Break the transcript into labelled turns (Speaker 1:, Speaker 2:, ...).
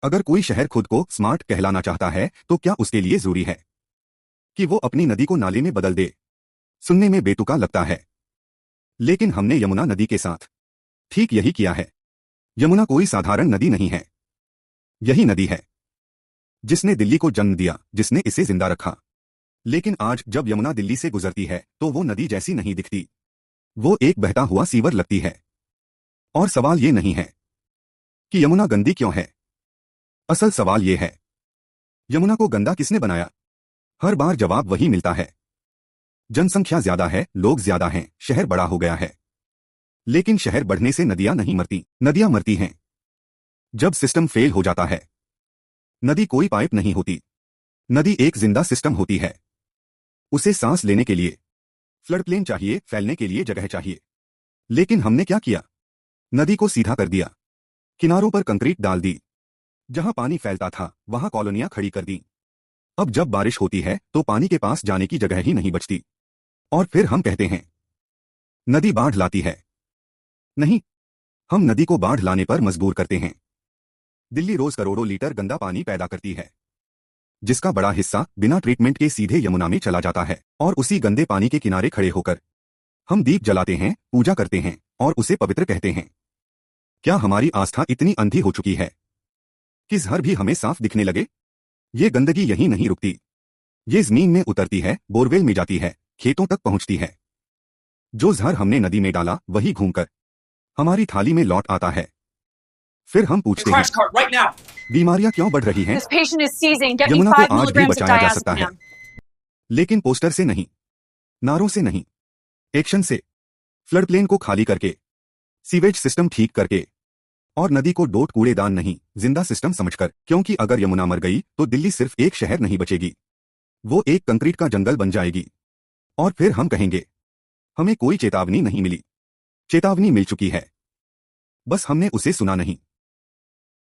Speaker 1: अगर कोई शहर खुद को स्मार्ट कहलाना चाहता है तो क्या उसके लिए जरूरी है कि वो अपनी नदी को नाले में बदल दे? सुनने में बेतुका लगता है, लेकिन हमने यमुना नदी के साथ ठीक यही किया है। यमुना कोई साधारण नदी नहीं है। यही नदी है जिसने दिल्ली को जन्म दिया, जिसने इसे जिंदा रखा। लेकिन आज जब यमुना दिल्ली से गुजरती है तो वो नदी जैसी नहीं दिखती। वो एक बहता हुआ सीवर लगती है। और सवाल ये नहीं है कि यमुना गंदी क्यों है। असल सवाल ये है, यमुना को गंदा किसने बनाया? हर बार जवाब वही मिलता है, जनसंख्या ज्यादा है, लोग ज्यादा हैं, शहर बड़ा हो गया है। लेकिन शहर बढ़ने से नदियां नहीं मरती, नदियां मरती हैं जब सिस्टम फेल हो जाता है। नदी कोई पाइप नहीं होती, नदी एक जिंदा सिस्टम होती है। उसे सांस लेने के लिए फ्लड प्लेन चाहिए, फैलने के लिए जगह चाहिए। लेकिन हमने क्या किया? नदी को सीधा कर दिया, किनारों पर कंक्रीट डाल दी, जहां पानी फैलता था वहां कॉलोनियां खड़ी कर दी। अब जब बारिश होती है तो पानी के पास जाने की जगह ही नहीं बचती। और फिर हम कहते हैं नदी बाढ़ लाती है। नहीं, हम नदी को बाढ़ लाने पर मजबूर करते हैं। दिल्ली रोज करोड़ों लीटर गंदा पानी पैदा करती है, जिसका बड़ा हिस्सा बिना ट्रीटमेंट के सीधे यमुना में चला जाता है। और उसी गंदे पानी के किनारे खड़े होकर हम दीप जलाते हैं, पूजा करते हैं और उसे पवित्र कहते हैं। क्या हमारी आस्था इतनी अंधी हो चुकी है कि जहर भी हमें साफ दिखने लगे? ये गंदगी यहीं नहीं रुकती, ये जमीन में उतरती है, बोरवेल में जाती है, खेतों तक पहुंचती है। जो जहर हमने नदी में डाला वही घूमकर हमारी थाली में लौट आता है। फिर हम पूछते हैं बीमारियां क्यों बढ़ रही हैं? यमुना को आज भी बचाया जा सकता है, लेकिन पोस्टर से नहीं, नारों से नहीं, एक्शन से। फ्लड प्लेन को खाली करके, सीवेज सिस्टम ठीक करके, और नदी को डोट कूड़ेदान नहीं, जिंदा सिस्टम समझकर। क्योंकि अगर यमुना मर गई तो दिल्ली सिर्फ एक शहर नहीं बचेगी, वो एक कंक्रीट का जंगल बन जाएगी। और फिर हम कहेंगे हमें कोई चेतावनी नहीं मिली। चेतावनी मिल चुकी है, बस हमने उसे सुना नहीं।